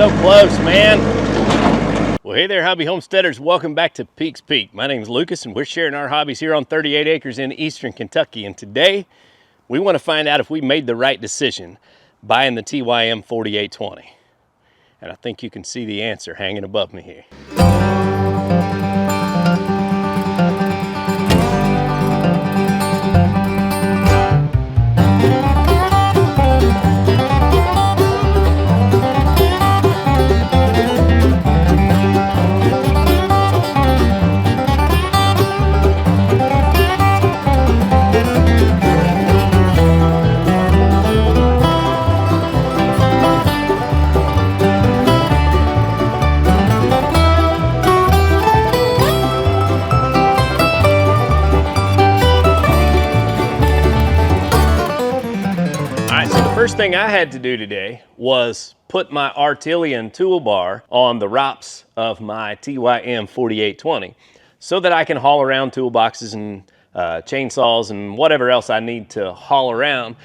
so close, man. Well, hey there, hobby homesteaders. Welcome back to Peaks Peak. My name is Lucas, and we're sharing our hobbies here on 38 acres in eastern Kentucky. And today, we want to find out if we made the right decision buying the TYM 4820. And I think you can see the answer hanging above me here. First thing I had to do today was put my Artillean toolbar on the ROPS of my TYM 4820 so that I can haul around toolboxes and chainsaws and whatever else I need to haul around.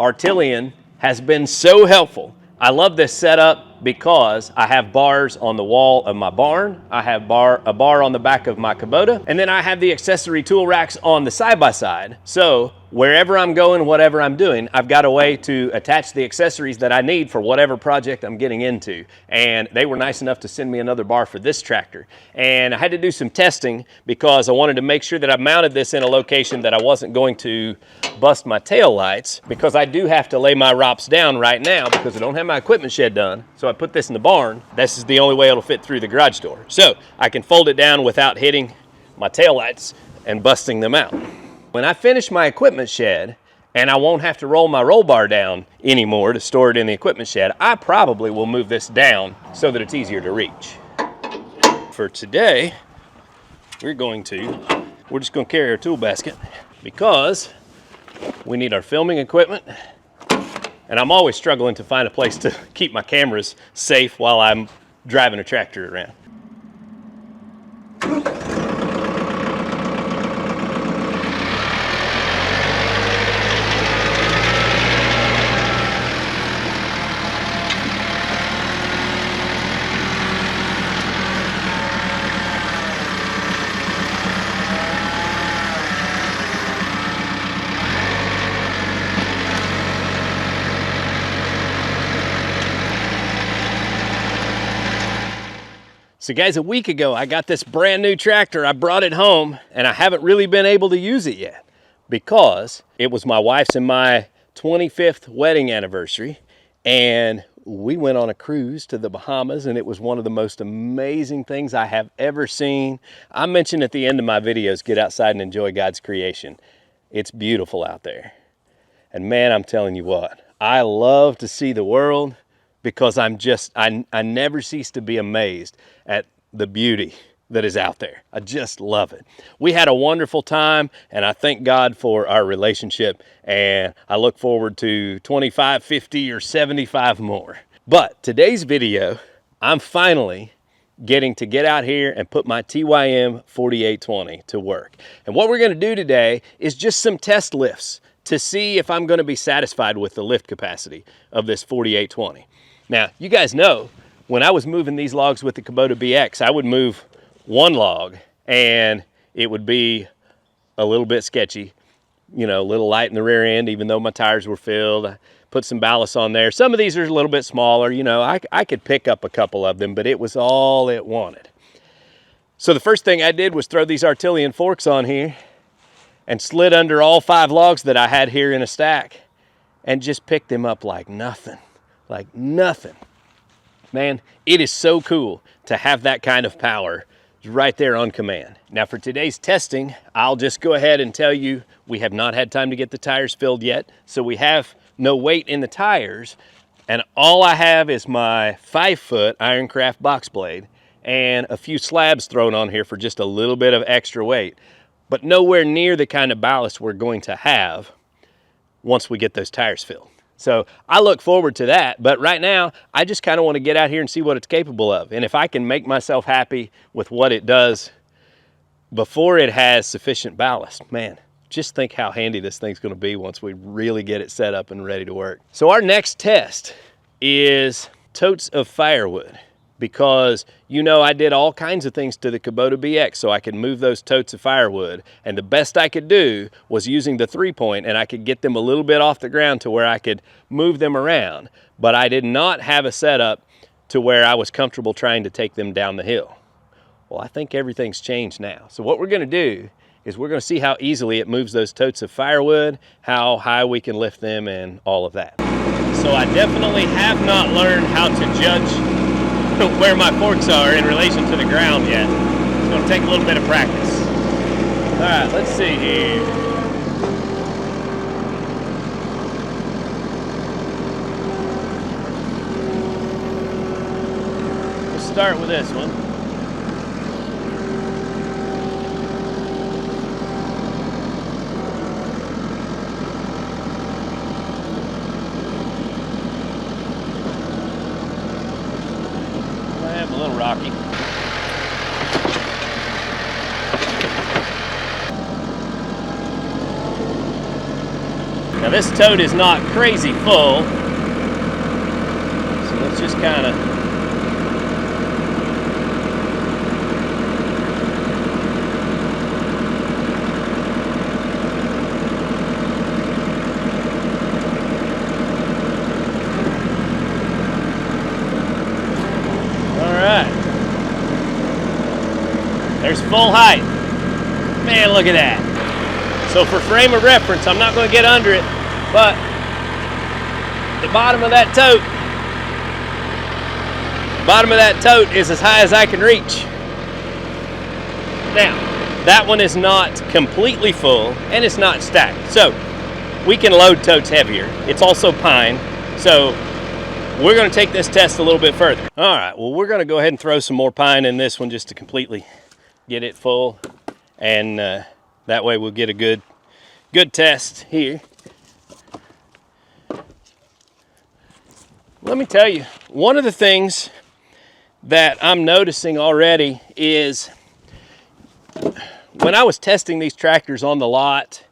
Artillean has been so helpful. I love this setup because I have bars on the wall of my barn, I have a bar on the back of my Kubota, and then I have the accessory tool racks on the side-by-side. So wherever I'm going, whatever I'm doing, I've got a way to attach the accessories that I need for whatever project I'm getting into. And they were nice enough to send me another bar for this tractor. And I had to do some testing because I wanted to make sure that I mounted this in a location that I wasn't going to bust my tail lights, because I do have to lay my ROPS down right now because I don't have my equipment shed done. So I put this in the barn. This is the only way it'll fit through the garage door. So I can fold it down without hitting my tail lights and busting them out. When I finish my equipment shed and I won't have to roll my roll bar down anymore to store it in the equipment shed, I probably will move this down so that it's easier to reach. For today, we're just gonna carry our tool basket because we need our filming equipment, and I'm always struggling to find a place to keep my cameras safe while I'm driving a tractor around. So guys, a week ago, I got this brand new tractor. I brought it home and I haven't really been able to use it yet because it was my wife's and my 25th wedding anniversary. And we went on a cruise to the Bahamas, and it was one of the most amazing things I have ever seen. I mentioned at the end of my videos, get outside and enjoy God's creation. It's beautiful out there. And man, I'm telling you what, I love to see the world, because I never cease to be amazed at the beauty that is out there. I just love it. We had a wonderful time, and I thank God for our relationship, and I look forward to 25, 50, or 75 more. But today's video, I'm finally getting to get out here and put my TYM 4820 to work. And what we're gonna do today is just some test lifts to see if I'm gonna be satisfied with the lift capacity of this 4820. Now, you guys know, when I was moving these logs with the Kubota BX, I would move one log and it would be a little bit sketchy, you know, a little light in the rear end, even though my tires were filled. I put some ballast on there. Some of these are a little bit smaller, you know, I could pick up a couple of them, but it was all it wanted. So the first thing I did was throw these Artillean forks on here and slid under all 5 logs that I had here in a stack and just picked them up like nothing. Like nothing. Man, it is so cool to have that kind of power right there on command. Now for today's testing, I'll just go ahead and tell you, we have not had time to get the tires filled yet, so we have no weight in the tires, and all I have is my 5-foot Ironcraft box blade and a few slabs thrown on here for just a little bit of extra weight, but nowhere near the kind of ballast we're going to have once we get those tires filled. So I look forward to that, but right now I just kind of want to get out here and see what it's capable of. And if I can make myself happy with what it does before it has sufficient ballast, man, just think how handy this thing's going to be once we really get it set up and ready to work. So our next test is totes of firewood, because you know I did all kinds of things to the Kubota BX so I could move those totes of firewood, and the best I could do was using the 3-point, and I could get them a little bit off the ground to where I could move them around, but I did not have a setup to where I was comfortable trying to take them down the hill. Well, I think everything's changed now. So what we're gonna do is we're gonna see how easily it moves those totes of firewood, how high we can lift them, and all of that. So I definitely have not learned how to judge where my forks are in relation to the ground yet. It's gonna take a little bit of practice. All right, let's see here. We'll start with this one. A little rocky. Now this tote is not crazy full, so let's just kind of there's full height. Man, look at that. So for frame of reference, I'm not going to get under it, but the bottom of that tote is as high as I can reach. Now, that one is not completely full and it's not stacked. So we can load totes heavier. It's also pine. So we're going to take this test a little bit further. All right, well, we're going to go ahead and throw some more pine in this one just to completely get it full, and that way we'll get a good test here. Let me tell you, one of the things that I'm noticing already is when I was testing these tractors on the lot,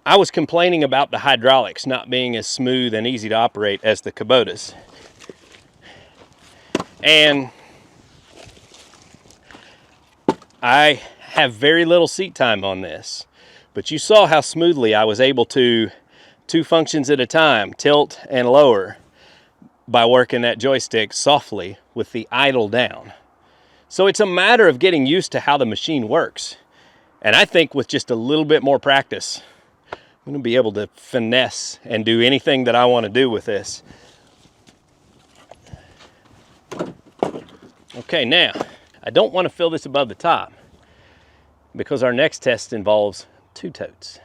I was complaining about the hydraulics not being as smooth and easy to operate as the Kubotas. And I have very little seat time on this, but you saw how smoothly I was able to, 2 functions at a time, tilt and lower, by working that joystick softly with the idle down. So it's a matter of getting used to how the machine works. And I think with just a little bit more practice, I'm going to be able to finesse and do anything that I want to do with this. Okay, now, I don't want to fill this above the top because our next test involves 2 totes.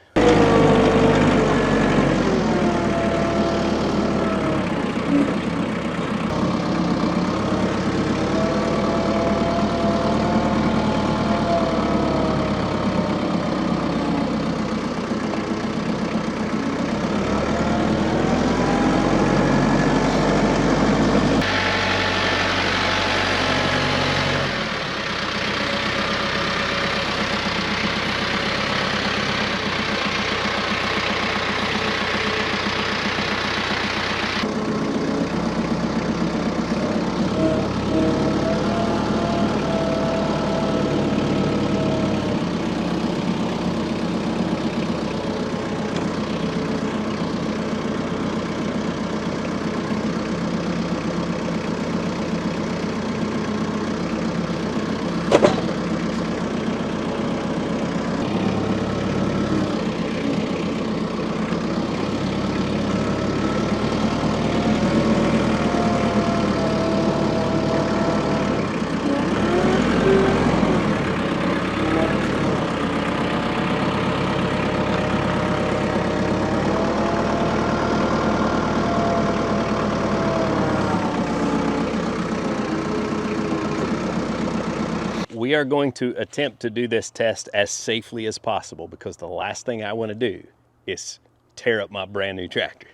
We are going to attempt to do this test as safely as possible because the last thing I want to do is tear up my brand new tractor.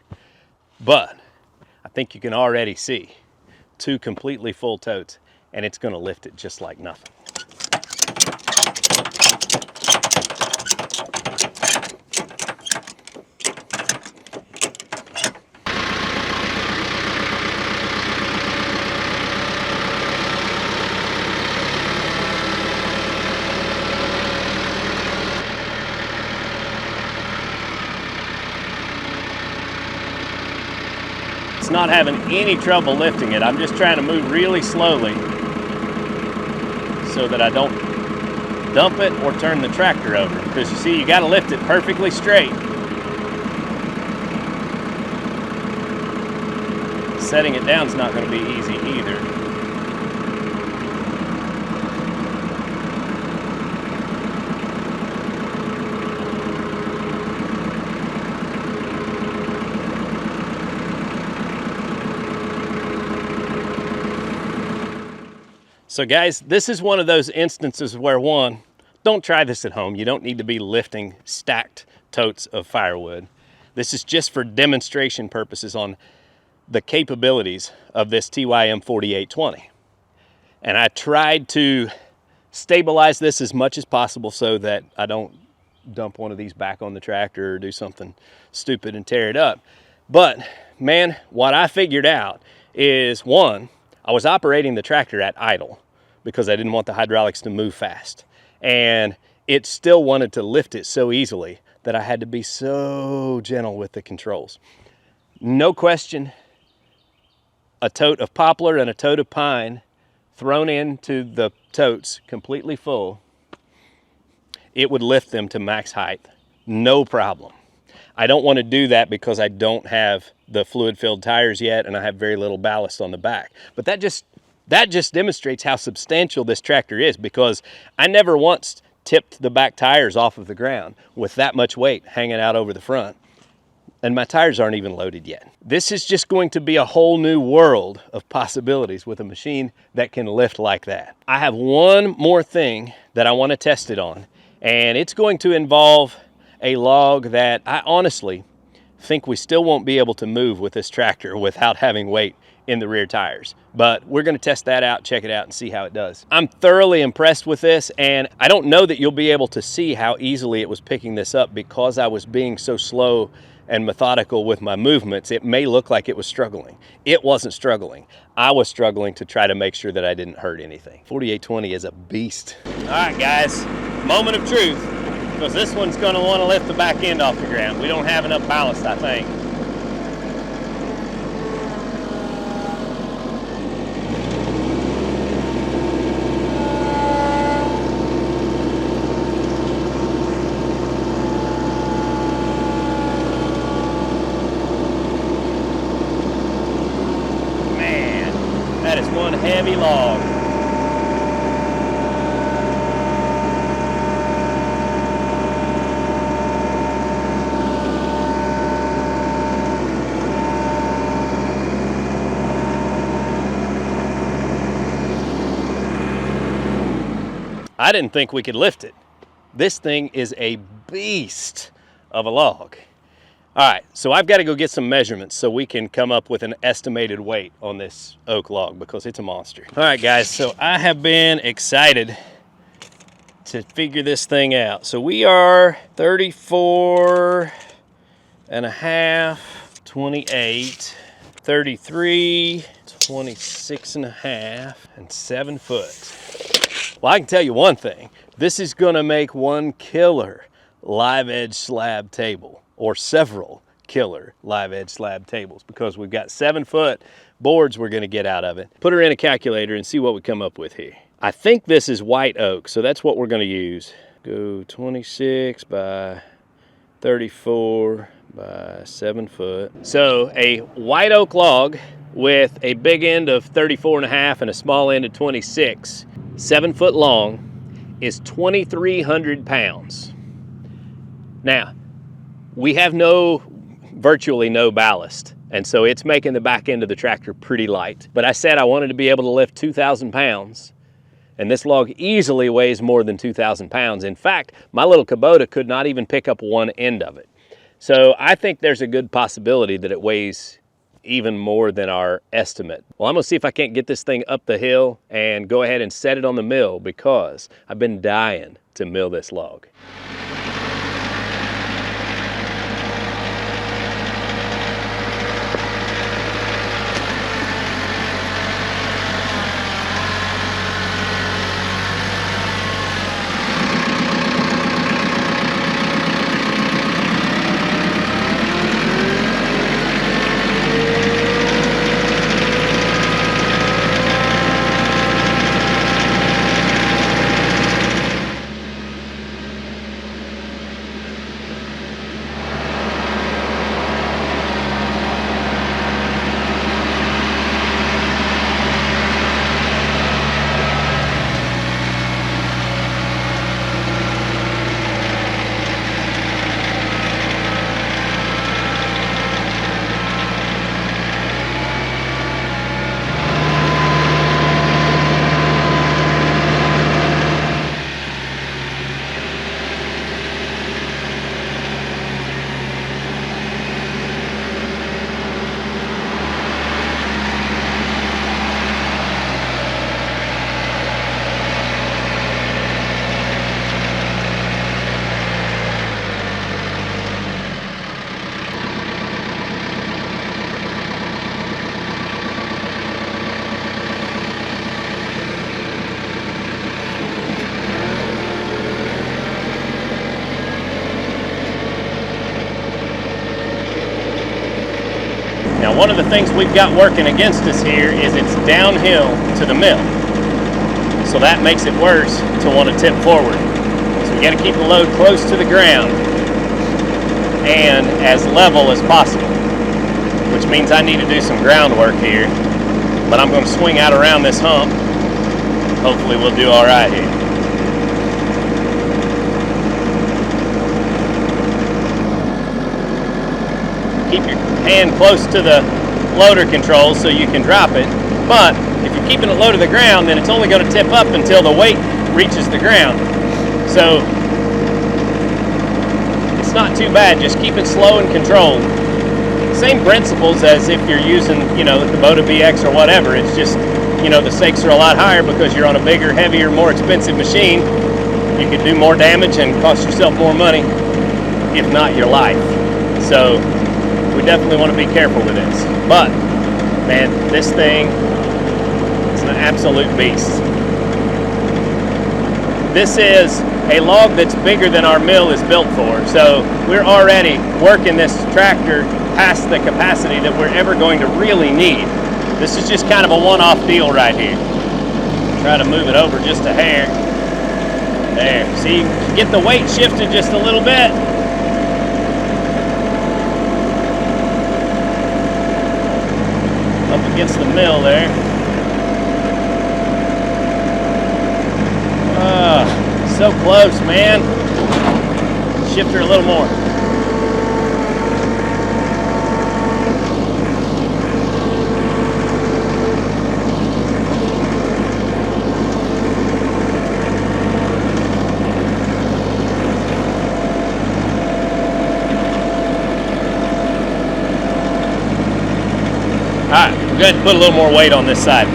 But I think you can already see 2 completely full totes, and it's going to lift it just like nothing. just not having any trouble lifting it. I'm just trying to move really slowly so that I don't dump it or turn the tractor over. Because you see, you got to lift it perfectly straight. Setting it down is not going to be easy either. So guys, this is one of those instances where, one, don't try this at home. You don't need to be lifting stacked totes of firewood. This is just for demonstration purposes on the capabilities of this TYM 4820. And I tried to stabilize this as much as possible so that I don't dump one of these back on the tractor or do something stupid and tear it up. But man, what I figured out is, one, I was operating the tractor at idle because I didn't want the hydraulics to move fast. And it still wanted to lift it so easily that I had to be so gentle with the controls. No question, a tote of poplar and a tote of pine thrown into the totes completely full, it would lift them to max height, no problem. I don't want to do that because I don't have the fluid-filled tires yet and I have very little ballast on the back. But that just demonstrates how substantial this tractor is, because I never once tipped the back tires off of the ground with that much weight hanging out over the front. And my tires aren't even loaded yet. This is just going to be a whole new world of possibilities with a machine that can lift like that. I have one more thing that I want to test it on, and it's going to involve a log that I honestly think we still won't be able to move with this tractor without having weight in the rear tires. But we're going to test that out, check it out, and see how it does. I'm thoroughly impressed with this, and I don't know that you'll be able to see how easily it was picking this up because I was being so slow and methodical with my movements. It may look like it was struggling. It wasn't struggling. I was struggling to try to make sure that I didn't hurt anything. 4820 is a beast. All right, guys, moment of truth, because this one's going to want to lift the back end off the ground. We don't have enough ballast, I think. That is one heavy log. I didn't think we could lift it. This thing is a beast of a log. All right, so I've got to go get some measurements so we can come up with an estimated weight on this oak log because it's a monster. All right, guys, so I have been excited to figure this thing out. So we are 34 and a half, 28, 33, 26 and a half, and 7 foot. Well, I can tell you one thing. This is gonna make one killer live edge slab table, or several killer live edge slab tables, because we've got 7 foot boards we're gonna get out of it. Put her in a calculator and see what we come up with here. I think this is white oak, so that's what we're gonna use. Go 26 by 34 by 7 foot. So a white oak log with a big end of 34 and a half and a small end of 26, 7 foot long, is 2,300 pounds. Now, we have virtually no ballast, and so it's making the back end of the tractor pretty light. But I said I wanted to be able to lift 2,000 pounds, and this log easily weighs more than 2,000 pounds. In fact, my little Kubota could not even pick up one end of it. So I think there's a good possibility that it weighs even more than our estimate. Well, I'm gonna see if I can't get this thing up the hill and go ahead and set it on the mill, because I've been dying to mill this log. one of the things we've got working against us here is it's downhill to the mill. So that makes it worse to want to tip forward. So we got to keep the load close to the ground and as level as possible, which means I need to do some groundwork here, but I'm going to swing out around this hump. Hopefully we'll do all right here. Keep your hand close to the loader controls so you can drop it, but if you're keeping it low to the ground, then it's only going to tip up until the weight reaches the ground. So it's not too bad, just keep it slow and controlled. Same principles as if you're using, you know, the Kubota BX or whatever. It's just, you know, the stakes are a lot higher because you're on a bigger, heavier, more expensive machine. You could do more damage and cost yourself more money, if not your life. So we definitely want to be careful with this. But man, this thing is an absolute beast. This is a log that's bigger than our mill is built for. So we're already working this tractor past the capacity that we're ever going to really need. This is just kind of a one-off deal right here. Try to move it over just a hair. There, see, get the weight shifted just a little bit. Up against the mill there. So close, man. Shift her a little more. All right, we're going to put a little more weight on this side.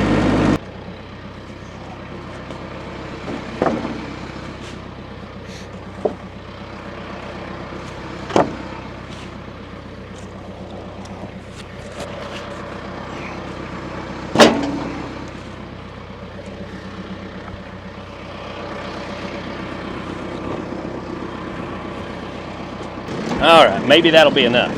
All right, maybe that'll be enough.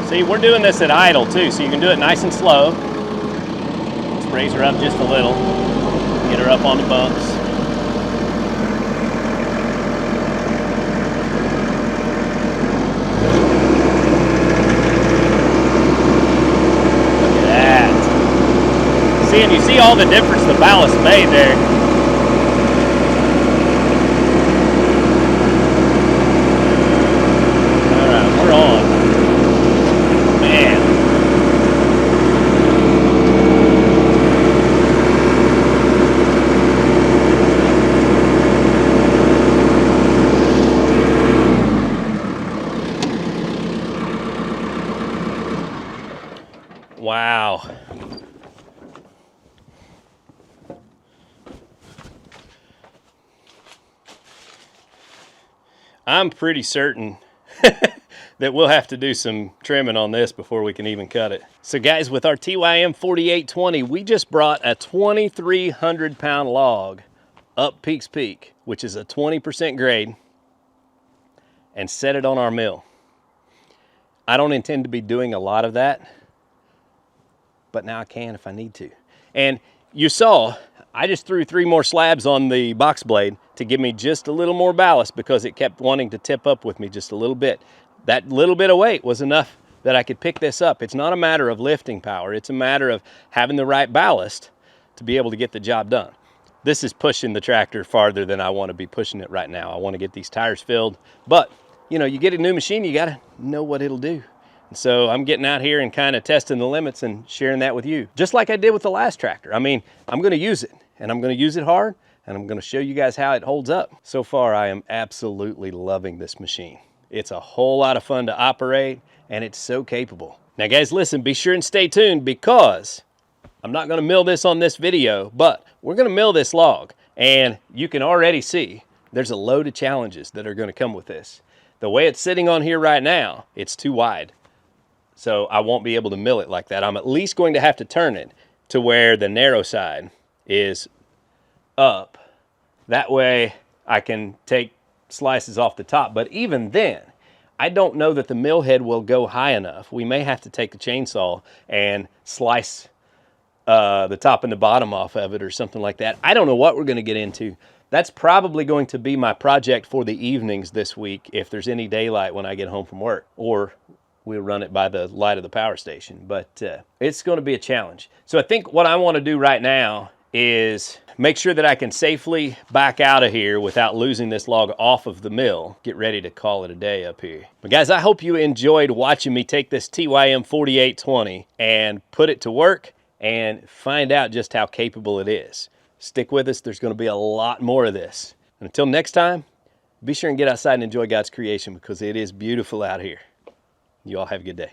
See, we're doing this at idle too, so you can do it nice and slow. Let's raise her up just a little, get her up on the bumps. Look at that. See, and you see all the difference the ballast made there. All right, we're on. Wow. I'm pretty certain that we'll have to do some trimming on this before we can even cut it. So guys, with our TYM 4820, we just brought a 2,300 pound log up Peaks Peak, which is a 20% grade, and set it on our mill. I don't intend to be doing a lot of that, but now I can if I need to. And you saw, I just threw 3 more slabs on the box blade to give me just a little more ballast because it kept wanting to tip up with me just a little bit. That little bit of weight was enough that I could pick this up. It's not a matter of lifting power. It's a matter of having the right ballast to be able to get the job done. This is pushing the tractor farther than I want to be pushing it right now. I want to get these tires filled, but you know, you get a new machine, you got to know what it'll do. And so I'm getting out here and kind of testing the limits and sharing that with you, just like I did with the last tractor. I mean, I'm going to use it, and I'm going to use it hard, and I'm going to show you guys how it holds up. So far, I am absolutely loving this machine. It's a whole lot of fun to operate, and it's so capable. Now guys, listen, be sure and stay tuned because I'm not going to mill this on this video, but we're going to mill this log. And you can already see there's a load of challenges that are going to come with this. The way it's sitting on here right now, it's too wide. So I won't be able to mill it like that. I'm at least going to have to turn it to where the narrow side is up. That way I can take slices off the top. But even then, I don't know that the mill head will go high enough. We may have to take the chainsaw and slice the top and the bottom off of it or something like that. I don't know what we're going to get into. That's probably going to be my project for the evenings this week if there's any daylight when I get home from work, or we'll run it by the light of the power station. But it's going to be a challenge. So I think what I want to do right now is make sure that I can safely back out of here without losing this log off of the mill. Get ready to call it a day up here. But guys, I hope you enjoyed watching me take this TYM 4820 and put it to work and find out just how capable it is. Stick with us. There's going to be a lot more of this. And until next time, be sure and get outside and enjoy God's creation, because it is beautiful out here. You all have a good day.